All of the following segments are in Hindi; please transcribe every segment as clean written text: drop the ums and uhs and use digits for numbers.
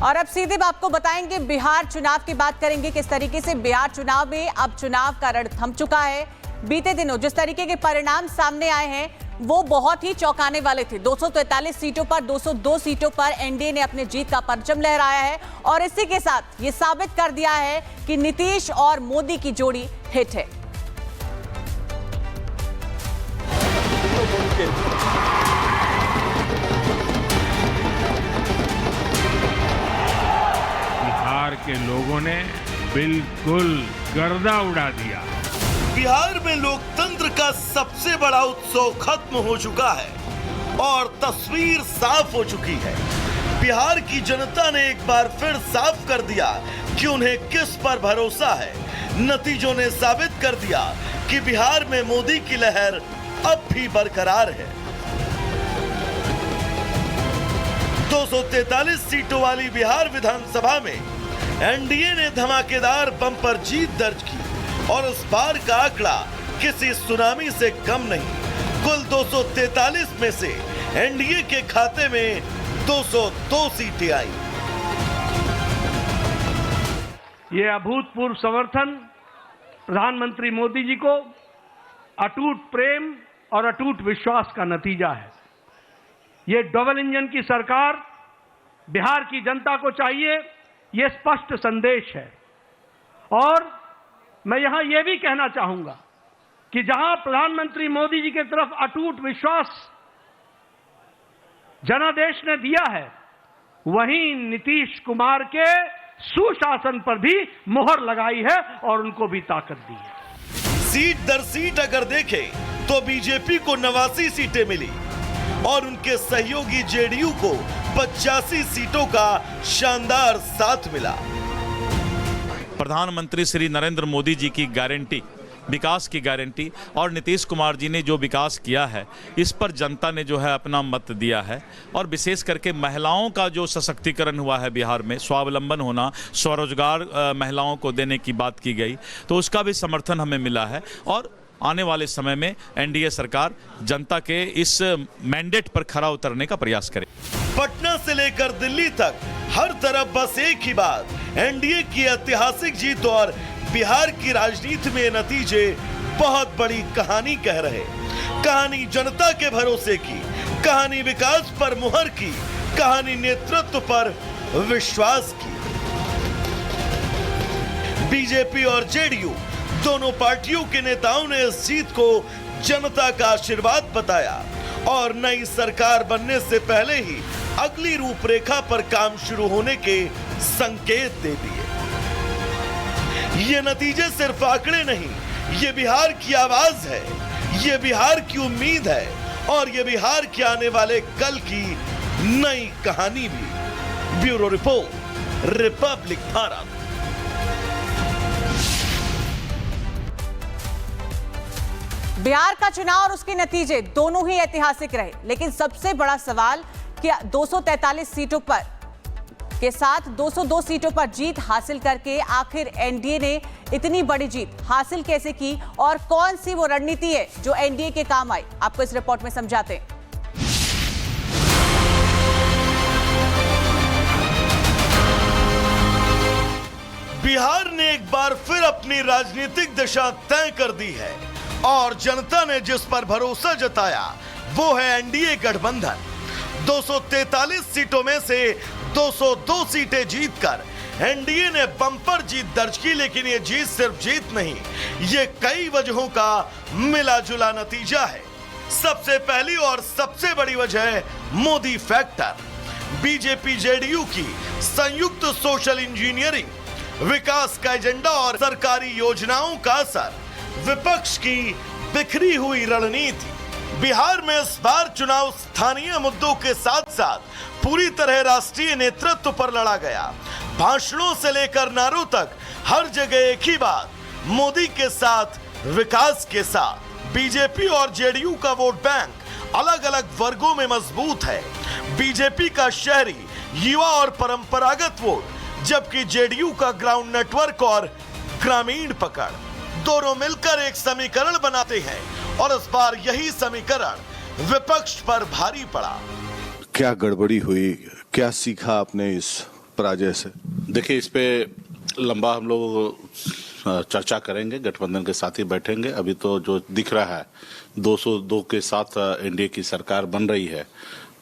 और अब सीधे आपको बताएंगे बिहार चुनाव की बात करेंगे। किस तरीके से बिहार चुनाव में अब चुनाव का रण थम चुका है। बीते दिनों जिस तरीके के परिणाम सामने आए हैं वो बहुत ही चौंकाने वाले थे। 243 सीटों पर 202 सीटों पर एनडीए ने अपने जीत का परचम लहराया है और इसी के साथ ये साबित कर दिया है कि नीतीश और मोदी की जोड़ी हिट है। बिहार के लोगों ने बिल्कुल गर्दा उड़ा दिया। बिहार में लोकतंत्र का सबसे बड़ा उत्सव खत्म हो चुका है और तस्वीर साफ हो चुकी है। बिहार की जनता ने एक बार फिर साफ कर दिया कि उन्हें किस पर भरोसा है। नतीजों ने साबित कर दिया कि बिहार में मोदी की लहर अब भी बरकरार है। 243 सीटों वाली बिहार विधानसभा में एनडीए ने धमाकेदार बम्पर जीत दर्ज की और इस बार का आंकड़ा किसी सुनामी से कम नहीं। कुल 243 में से एनडीए के खाते में 202 सीटें आई। ये अभूतपूर्व समर्थन प्रधानमंत्री मोदी जी को अटूट प्रेम और अटूट विश्वास का नतीजा है। ये डबल इंजन की सरकार बिहार की जनता को चाहिए, ये स्पष्ट संदेश है। और मैं यहां यह भी कहना चाहूंगा कि जहां प्रधानमंत्री मोदी जी की तरफ अटूट विश्वास जनादेश ने दिया है, वहीं नीतीश कुमार के सुशासन पर भी मोहर लगाई है और उनको भी ताकत दी है। सीट दर सीट अगर देखें तो बीजेपी को 89 सीटें मिली और उनके सहयोगी जेडीयू को 85 सीटों का शानदार साथ मिला। प्रधानमंत्री श्री नरेंद्र मोदी जी की गारंटी, विकास की गारंटी और नीतीश कुमार जी ने जो विकास किया है इस पर जनता ने जो है अपना मत दिया है। और विशेष करके महिलाओं का जो सशक्तिकरण हुआ है बिहार में, स्वावलंबन होना, स्वरोजगार महिलाओं को देने की बात की गई, तो उसका भी समर्थन हमें मिला है। और आने वाले समय में एनडीए सरकार जनता के इस मैंडेट पर खरा उतरने का प्रयास करे। पटना से लेकर दिल्ली तक हर तरफ बस एक ही बात, एनडीए की ऐतिहासिक जीत और बिहार की राजनीति में नतीजे बहुत बड़ी कहानी कह रहे। कहानी जनता के भरोसे की, कहानी विकास पर मुहर की, कहानी नेतृत्व पर विश्वास की। बीजेपी और जेडीयू दोनों पार्टियों के नेताओं ने इस जीत को जनता का आशीर्वाद बताया और नई सरकार बनने से पहले ही अगली रूपरेखा पर काम शुरू होने के संकेत दे दिए। ये नतीजे सिर्फ आंकड़े नहीं, ये बिहार की आवाज है, ये बिहार की उम्मीद है और ये बिहार के आने वाले कल की नई कहानी भी। Bureau report, Republic Bharat. Bihar का चुनाव और उसके नतीजे दोनों ही ऐतिहासिक रहे, लेकिन सबसे बड़ा सवाल कि 243 सीटों पर के साथ 202 सीटों पर जीत हासिल करके आखिर एनडीए ने इतनी बड़ी जीत हासिल कैसे की और कौन सी वो रणनीति है जो एनडीए के काम आई, आपको इस रिपोर्ट में समझाते हैं। बिहार ने एक बार फिर अपनी राजनीतिक दिशा तय कर दी है और जनता ने जिस पर भरोसा जताया वो है एनडीए गठबंधन। 243 सीटों में से 202 सीटें जीतकर एनडीए ने बम्पर जीत दर्ज की। लेकिन ये जीत सिर्फ जीत नहीं, ये कई वजहों का मिला जुला नतीजा है। सबसे पहली और सबसे बड़ी वजह मोदी फैक्टर। बीजेपी जेडीयू की संयुक्त सोशल इंजीनियरिंग, विकास का एजेंडा और सरकारी योजनाओं का असर, विपक्ष की बिखरी हुई रणनीति। बिहार में इस बार चुनाव स्थानीय मुद्दों के साथ साथ पूरी तरह राष्ट्रीय नेतृत्व पर लड़ा गया। भाषणों से लेकर नारों तक हर जगह एक ही बात, मोदी के साथ, विकास के साथ। बीजेपी और जेडीयू का वोट बैंक अलग अलग वर्गों में मजबूत है। बीजेपी का शहरी, युवा और परंपरागत वोट, जबकि जेडीयू का ग्राउंड नेटवर्क और ग्रामीण पकड़, दोनों मिलकर एक समीकरण बनाते हैं और इस बार यही समीकरण विपक्ष पर भारी पड़ा। क्या गड़बड़ी हुई, क्या सीखा आपने इस पराजय से। देखिए, इस पे लंबा हम लोग चर्चा करेंगे, गठबंधन के साथ ही बैठेंगे। अभी तो जो दिख रहा है 202 के साथ एनडीए की सरकार बन रही है,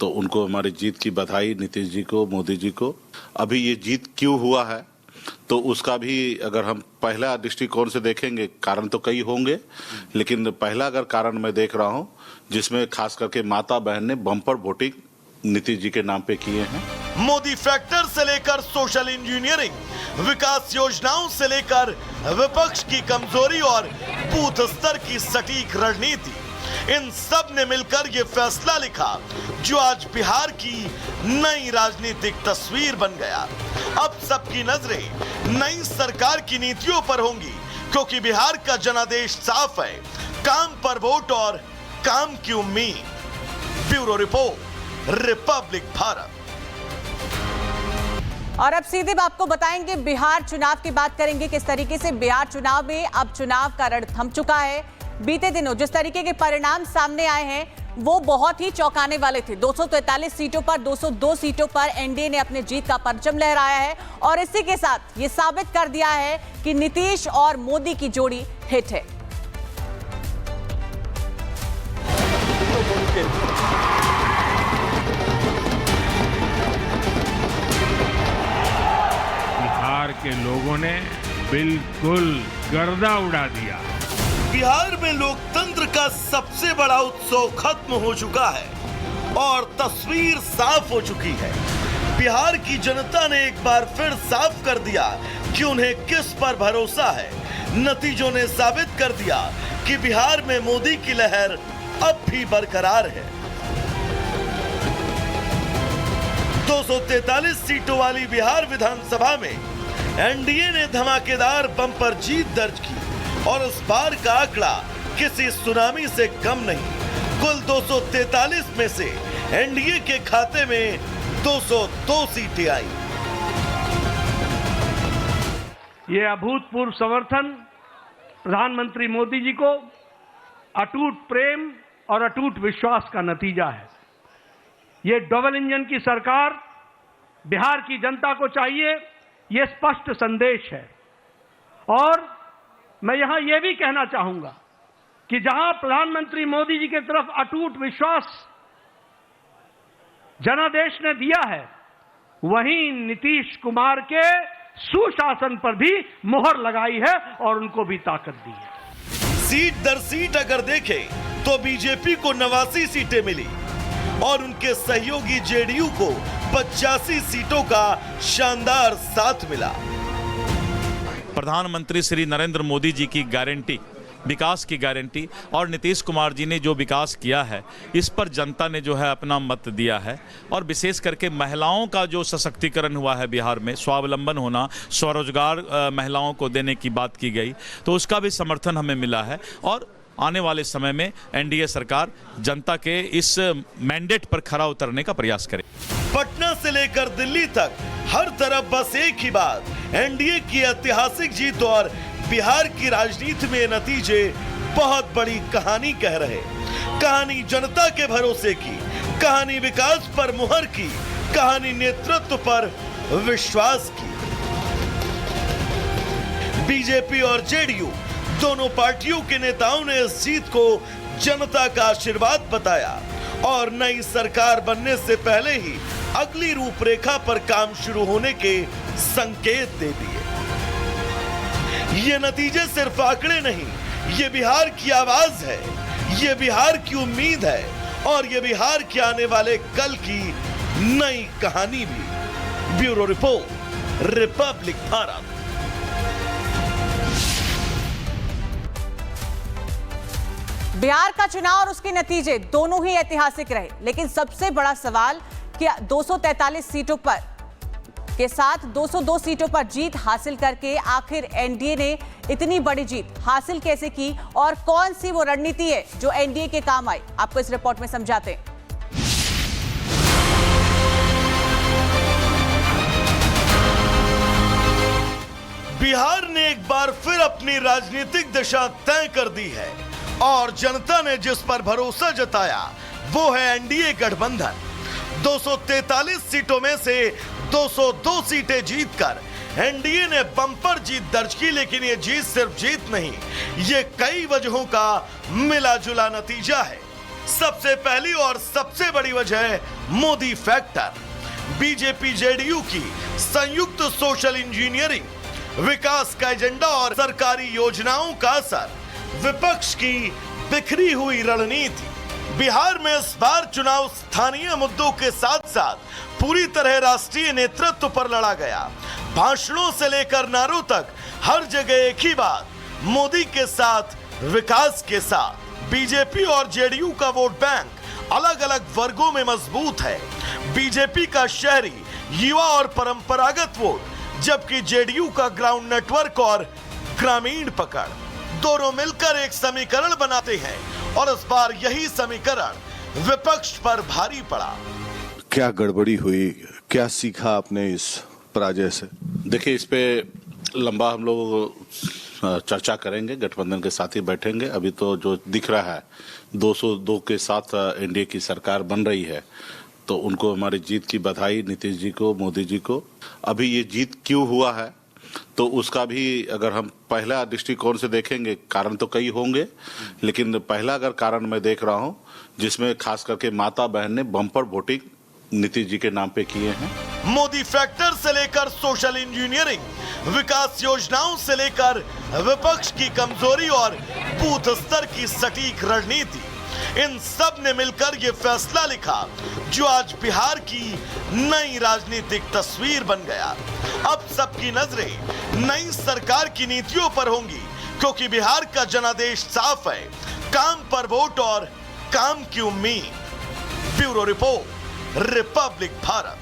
तो उनको हमारी जीत की बधाई, नीतीश जी को, मोदी जी को। अभी ये जीत क्यों हुआ है तो उसका भी अगर हम पहला दृष्टिकोण से देखेंगे, कारण तो कई होंगे, लेकिन पहला अगर कारण मैं देख रहा हूं जिसमें खास करके माता बहन ने बम्पर वोटिंग नीतीश जी के नाम पे किए हैं। मोदी फैक्टर से लेकर सोशल इंजीनियरिंग, विकास योजनाओं से लेकर विपक्ष की कमजोरी और बूथ स्तर की सटीक रणनीति, इन सब ने मिलकर ये फैसला लिखा जो आज बिहार की नई राजनीतिक तस्वीर बन गया। अब सबकी नजरें नई सरकार की नीतियों पर होंगी, क्योंकि बिहार का जनादेश साफ है, काम पर वोट और काम की उम्मीद। Bureau report, Republic Bharat. और अब सीधे आपको बताएंगे बिहार चुनाव की बात करेंगे, किस तरीके से बिहार चुनाव में अब चुनाव का रण थम चुका है। बीते दिनों जिस तरीके के परिणाम सामने आए हैं वो बहुत ही चौंकाने वाले थे। 243 सीटों पर 202 सीटों पर एनडीए ने अपने जीत का परचम लहराया है और इसी के साथ ये साबित कर दिया है कि नीतीश और मोदी की जोड़ी हिट है। बिहार के लोगों ने बिल्कुल गर्दा उड़ा दिया। बिहार में लोकतंत्र का सबसे बड़ा उत्सव खत्म हो चुका है और तस्वीर साफ हो चुकी है। बिहार की जनता ने एक बार फिर साफ कर दिया कि उन्हें किस पर भरोसा है। नतीजों ने साबित कर दिया कि बिहार में मोदी की लहर अब भी बरकरार है। 243 सीटों वाली बिहार विधानसभा में एनडीए ने धमाकेदार बम्पर जीत दर्ज की और इस बार का आंकड़ा किसी सुनामी से कम नहीं। कुल 243 में से एनडीए के खाते में 202 सीटें आई। ये अभूतपूर्व समर्थन प्रधानमंत्री मोदी जी को अटूट प्रेम और अटूट विश्वास का नतीजा है। ये डबल इंजन की सरकार बिहार की जनता को चाहिए, ये स्पष्ट संदेश है। और मैं यहां यह भी कहना चाहूंगा कि जहां प्रधानमंत्री मोदी जी की तरफ अटूट विश्वास जनादेश ने दिया है, वहीं नीतीश कुमार के सुशासन पर भी मोहर लगाई है और उनको भी ताकत दी है। सीट दर सीट अगर देखें तो बीजेपी को 89 सीटें मिली और उनके सहयोगी जेडीयू को 85 सीटों का शानदार साथ मिला। प्रधानमंत्री श्री नरेंद्र मोदी जी की गारंटी, विकास की गारंटी और नीतीश कुमार जी ने जो विकास किया है, इस पर जनता ने जो है अपना मत दिया है। और विशेष करके महिलाओं का जो सशक्तिकरण हुआ है बिहार में, स्वावलंबन होना, स्वरोजगार महिलाओं को देने की बात की गई, तो उसका भी समर्थन हमें मिला है। और आने वाले समय में एनडीए सरकार जनता के इस मैंडेट पर खरा उतरने का प्रयास करे। पटना से लेकर दिल्ली तक हर तरफ बस एक ही बात, एनडीए की ऐतिहासिक जीत और बिहार की राजनीति में नतीजे बहुत बड़ी कहानी कह रहे। कहानी जनता के भरोसे की, कहानी विकास पर मुहर की, कहानी नेतृत्व पर विश्वास की। बीजेपी और जेडीयू दोनों पार्टियों के नेताओं ने इस जीत को जनता का आशीर्वाद बताया और नई सरकार बनने से पहले ही अगली रूपरेखा पर काम शुरू होने के संकेत दे दिए। ये नतीजे सिर्फ आंकड़े नहीं, ये बिहार की आवाज है, ये बिहार की उम्मीद है और ये बिहार के आने वाले कल की नई कहानी भी। Bureau report, Republic Bharat. Bihar का चुनाव और उसके नतीजे दोनों ही ऐतिहासिक रहे, लेकिन सबसे बड़ा सवाल कि 243 सीटों पर के साथ 202 सीटों पर जीत हासिल करके आखिर एनडीए ने इतनी बड़ी जीत हासिल कैसे की और कौन सी वो रणनीति है जो एनडीए के काम आई, आपको इस रिपोर्ट में समझाते हैं। बिहार ने एक बार फिर अपनी राजनीतिक दिशा तय कर दी है और जनता ने जिस पर भरोसा जताया वो है एनडीए गठबंधन। 243 सीटों में से 202 सीटें जीतकर एनडीए ने बम्पर जीत दर्ज की। लेकिन ये जीत सिर्फ जीत नहीं, ये कई वजहों का मिला जुला नतीजा है। सबसे पहली और सबसे बड़ी वजह है मोदी फैक्टर। बीजेपी जेडीयू की संयुक्त सोशल इंजीनियरिंग, विकास का एजेंडा और सरकारी योजनाओं का असर, विपक्ष की बिखरी हुई रणनीति। बिहार में इस बार चुनाव स्थानीय मुद्दों के साथ साथ पूरी तरह राष्ट्रीय नेतृत्व पर लड़ा गया। भाषणों से लेकर नारों तक हर जगह एक ही बात, मोदी के साथ, विकास के साथ। बीजेपी और जेडीयू का वोट बैंक अलग अलग वर्गों में मजबूत है। बीजेपी का शहरी, युवा और परंपरागत वोट, जबकि जेडीयू का ग्राउंड नेटवर्क और ग्रामीण पकड़। दोनों मिलकर एक समीकरण बनाते हैं और इस बार यही समीकरण विपक्ष पर भारी पड़ा। क्या गड़बड़ी हुई, क्या सीखा आपने इस पराजय से? देखिए, इस पे लंबा हम लोग चर्चा करेंगे, गठबंधन के साथ ही बैठेंगे। अभी तो जो दिख रहा है 202 के साथ एनडीए की सरकार बन रही है, तो उनको हमारी जीत की बधाई, नीतीश जी को, मोदी जी को। अभी ये जीत क्यों हुआ है, तो उसका भी अगर हम पहला दृष्टिकोण से देखेंगे, कारण तो कई होंगे, लेकिन पहला अगर कारण मैं देख रहा हूं, जिसमें खास करके माता बहन ने बम्पर वोटिंग नीतीश जी के नाम पे किए हैं। मोदी फैक्टर से लेकर सोशल इंजीनियरिंग, विकास योजनाओं से लेकर विपक्ष की कमजोरी और बूथ स्तर की सटीक रणनीति, इन सब ने मिलकर ये फैसला लिखा जो आज बिहार की नई राजनीतिक तस्वीर बन गया। अब सबकी नजरें नई सरकार की नीतियों पर होंगी, क्योंकि बिहार का जनादेश साफ है, काम पर वोट और काम की उम्मीद। Bureau report, Republic Bharat.